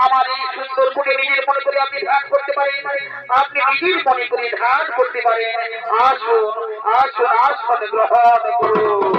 আমার এই সুন্দর মুখে নিজের মনে করে আপনি ধ্যান করতে পারেন, আপনি নিজের মনে করে ধ্যান করতে পারেন। আসুন আসুন আসন গ্রহণ করুন।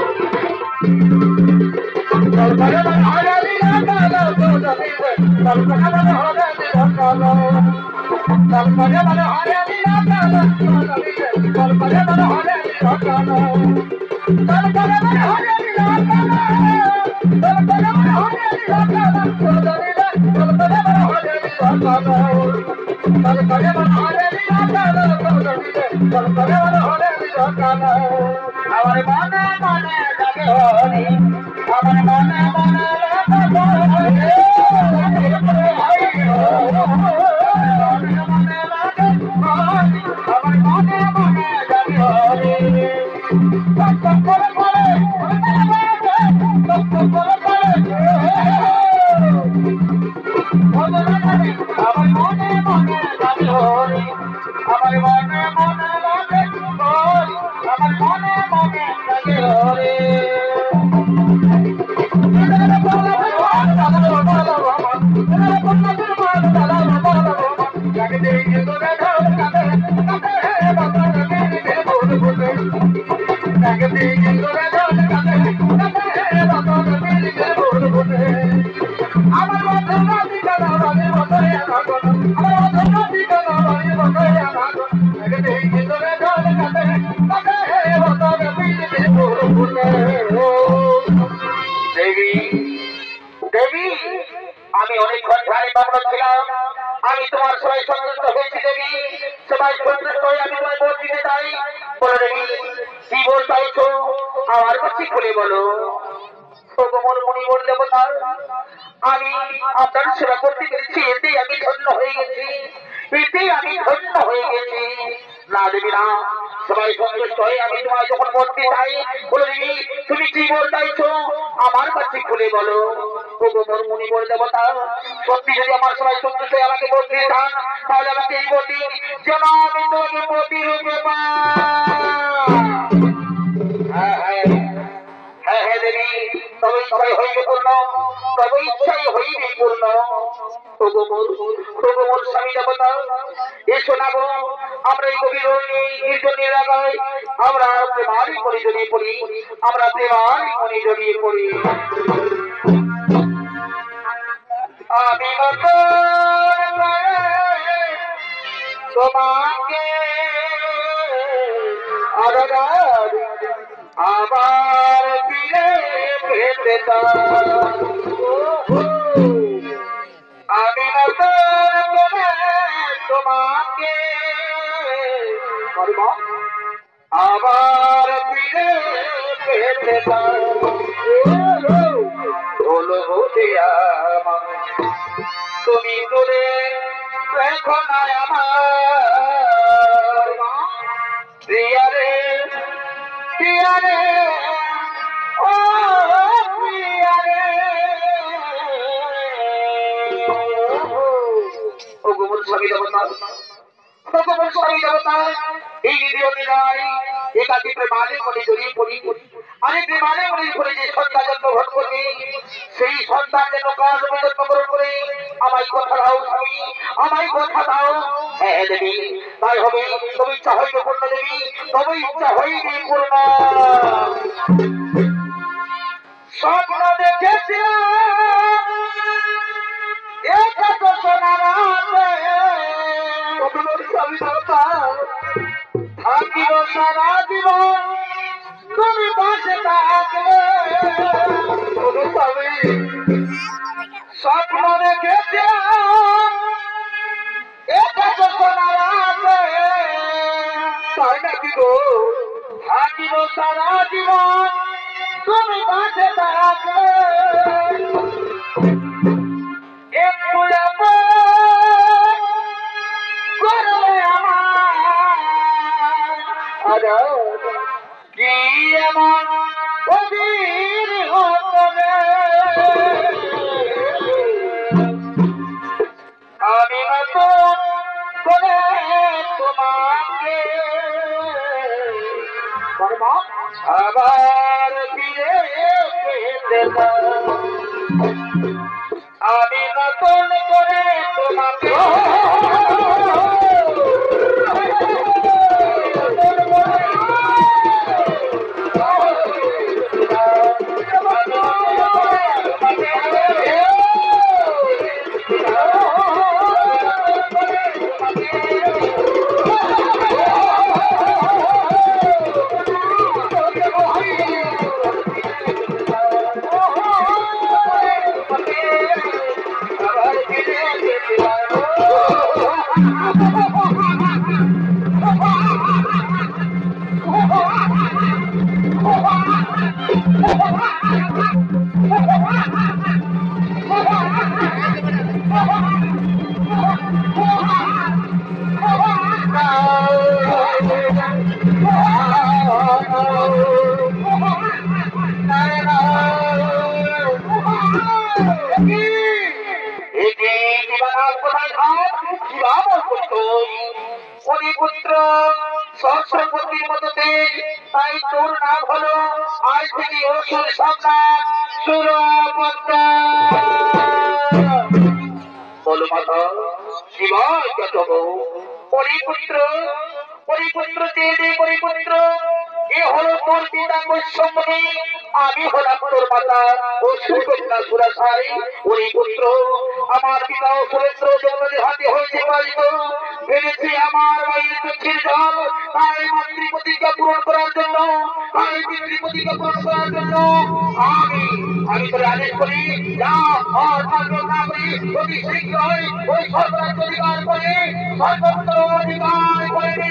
আমার মনে মনে জাগে হরি, আমার মনে মনে আমি অনেকক্ষণ ধ্যানে মগ্ন ছিলাম। আমি তোমার সবাই সন্তুষ্ট হয়েছি দেবী, সবাই সন্তুষ্ট হয়ে আমি তোমায় ভোট দিতে চাই। বলো দেবী, কি ভোট চাইছো আমার কাছে খুলে বলো। দেবতা, আমি আপনার সেবা করতে পেরেছি, এতেই আমি ধন্য হয়ে গেছি, এতেই আমি ধন্য হয়ে গেছি। না দেবী না, সবাই সন্তুষ্ট হয়ে আমি তোমায় যখন বলতে চাই, বলে দেবী তুমি কি বল চাইছো আমার কাছে খুলে বলো। মণিবর দেবতা, সত্যি যদি আমার সবাই সন্তুষ্ট হয়ে আমাকে বলতে চান, তাহলে আমাকে এই বলতে যেন আমি তোমাকে প্রতিরূপে হ্যাঁ হ্যাঁ দেবী, তবে ইচ্ছাই হইবে পূর্ণ, তবে ইচ্ছাই হইবে পূর্ণ। স্বামী দেবতা, এসো না গো, আমরা এই গভীর নির্জনের এলাকায় আমরা প্রেমারই মনে জড়িয়ে পড়ি, আমরা প্রেমারই মনে জড়িয়ে পড়ি। আমি তোমাকে আবার ফিরে পেতে আমি তোমাকে আবার ফিরে পেতে হলো তুমি দূরে এখন আমার প্রিয়ারে প্রিয়ারে ও প্রিয়ারে। ও গোবর স্বামী দেবতা, স্বামী দেবতা, এই ভিডিওটি নয় একাকি প্রেমালে মনে জড়িয়ে পড়ি। আমি প্রেমালে মনে করে যে সন্তান জন্মগ্রহণ করবে, সেই সন্তান যেন কাল জন্মগ্রহণ করে আমায় কথা দাও স্বামী, আমায় কথা দাও। হ্যাঁ দেবী, তাই হবে। তবে ইচ্ছা হইবে পূর্ণ দেবী, তবে ইচ্ছা হইবে পূর্ণ। স্বপ্ন দেখেছিলাম এটা তো সোনার থাকিব সারা জীবন তুমি পাশে থাকলে। স্বপ্ন দেখেছিলাম এটা তো সোনার তাই নাকি গো, থাকিব সারা জীবন তুমি পাশে থাকলে। একটু করলে আমার কি এমন অধীর হবে, আমি নতুন করে তোমাকে আবার ফিরে পেতে আমি নতুন করে তোমাকে পুত্র সহস্রপতির মতো তেজ, তাই তোর নাম হলো আজ থেকে অসুর সন্তান সুরপদ্মা। বলো মাতা শিবায় যত পরিপুত্র পরিপুত্র দেবে পরিপুত্র, এ হলো তোর পিতা বৈষম্যী, আমি হলাম তোর মাতা ও সুকন্যা সুরাসারি। পরিপুত্র আমার পিতা ও সুরেন্দ্র জগতের হাতে হয়েছে পালিত, ভেবেছি আমার মায়ের চোখের জল, তাই মাতৃপ্রতিজ্ঞা পূরণ করার জন্য, তাই পিতৃপ্রতিজ্ঞা পূরণ করার জন্য আমি তোর আদেশ করি, যা আর পাগল না করি অতি শীঘ্রই ওই সর্বরাজ্য অধিকার করে সর্বত্র অধিকার করে নে।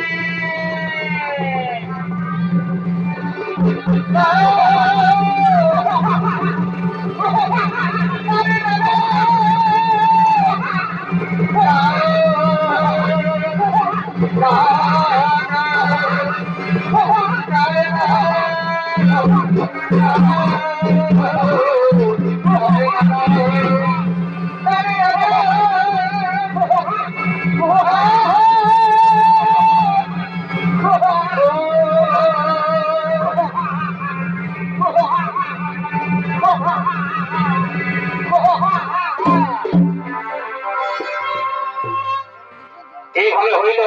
এইভাবে হইল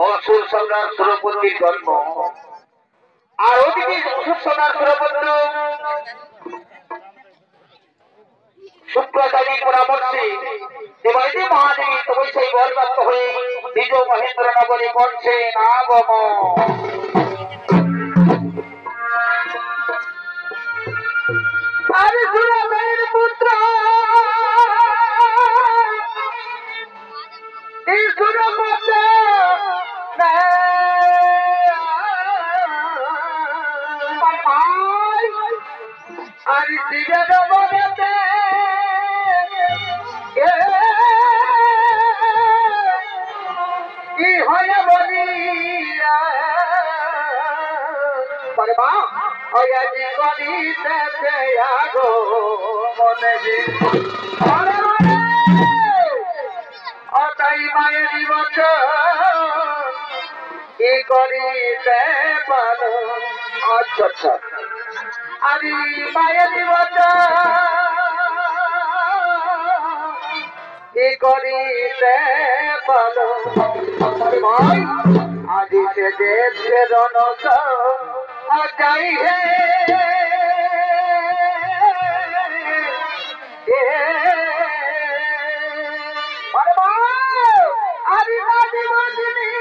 অসুর সম্রাট সুরপতির জন্ম। আর ওদিকে অসুর সম্রাট সুরপত্র শুক্রাচার্যের পরামর্শে দেবাদেবী মহাদেবী তবে সেই বরপ্রাপ্ত হয়ে নিজ মহেন্দ্র নগরে করছেন আগমন। আরে সুরমের পুত্র আচ্ছা আচ্ছা আরে মায়ের কি করিতে পালো ভাই আজি সে দেশে রনক যাই হে আরে দাদি বদিনী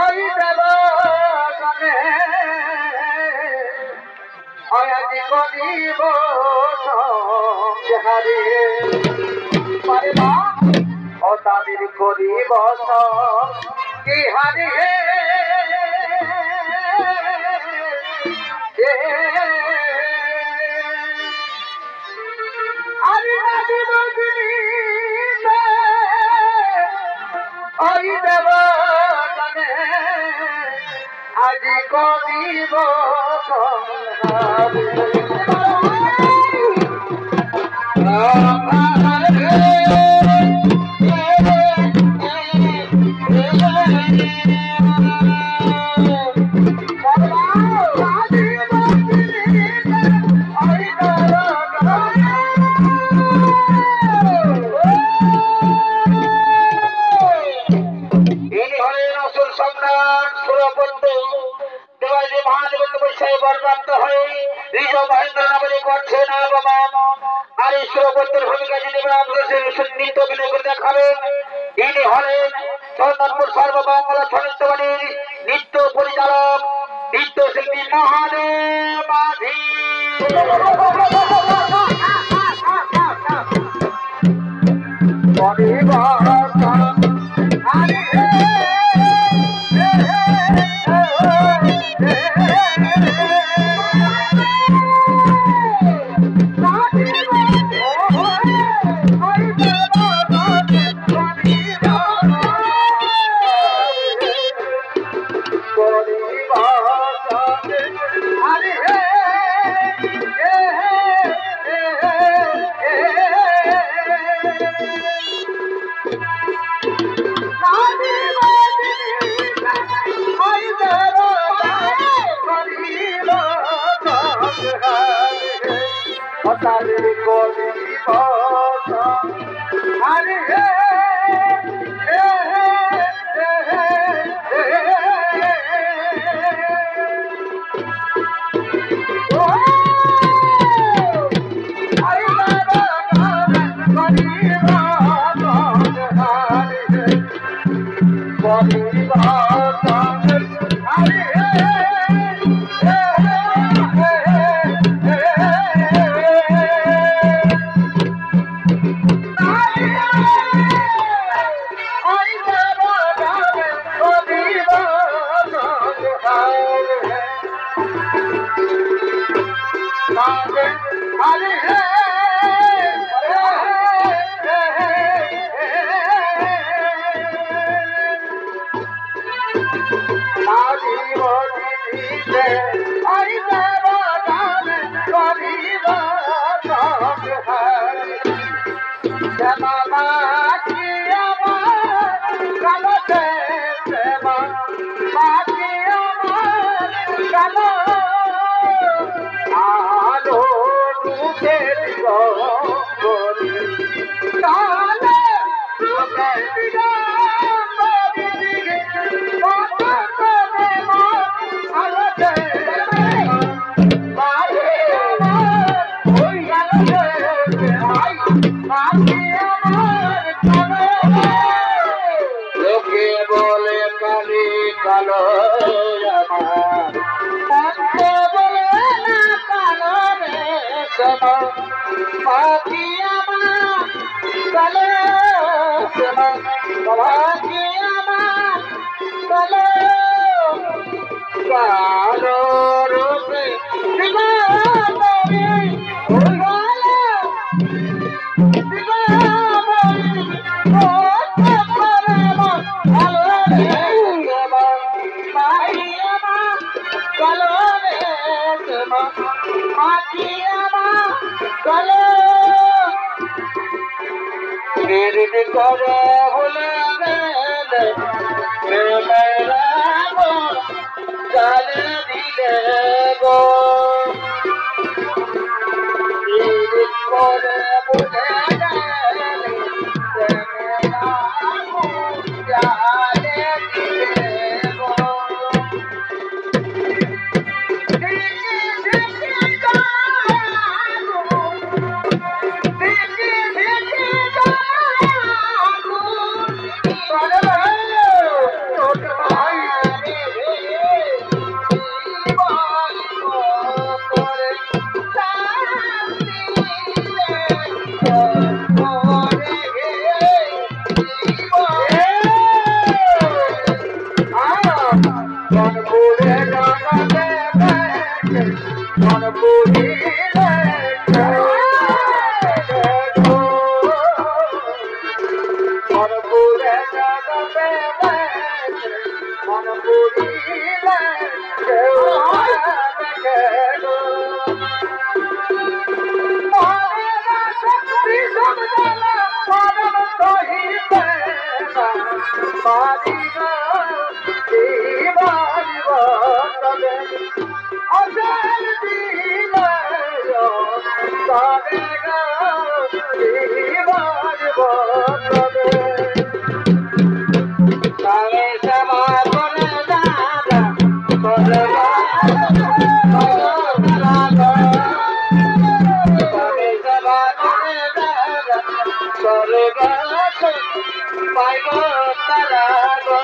আই দেব কানে আয়াজি করিব হারে পারে মা ও তাদের করিব কি হারে আরে দাদি বদিনী আই দেব আজি করিব আর এই সুরবন্ধের ভূমিকা যদি আমাদের নৃত্য অভিনয় করে দেখাবেন, ইনি হলেন চন্দনপুর সর্বমঙ্গলা সনিত্যবাড়ির নৃত্য পরিচালক নৃত্য শিল্পী মহাদেব মাঝি। স্বর্গাস পাইব তারা গো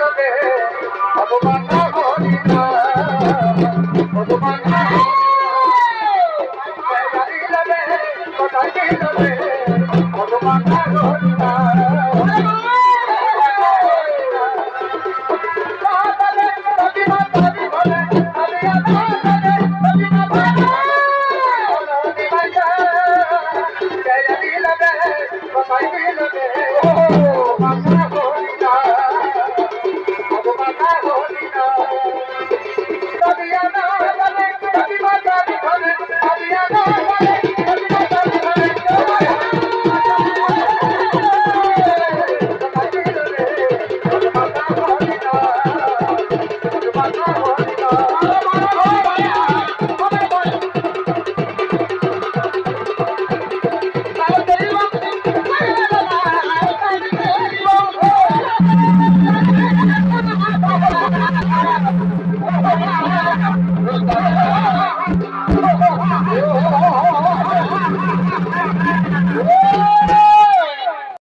Bye.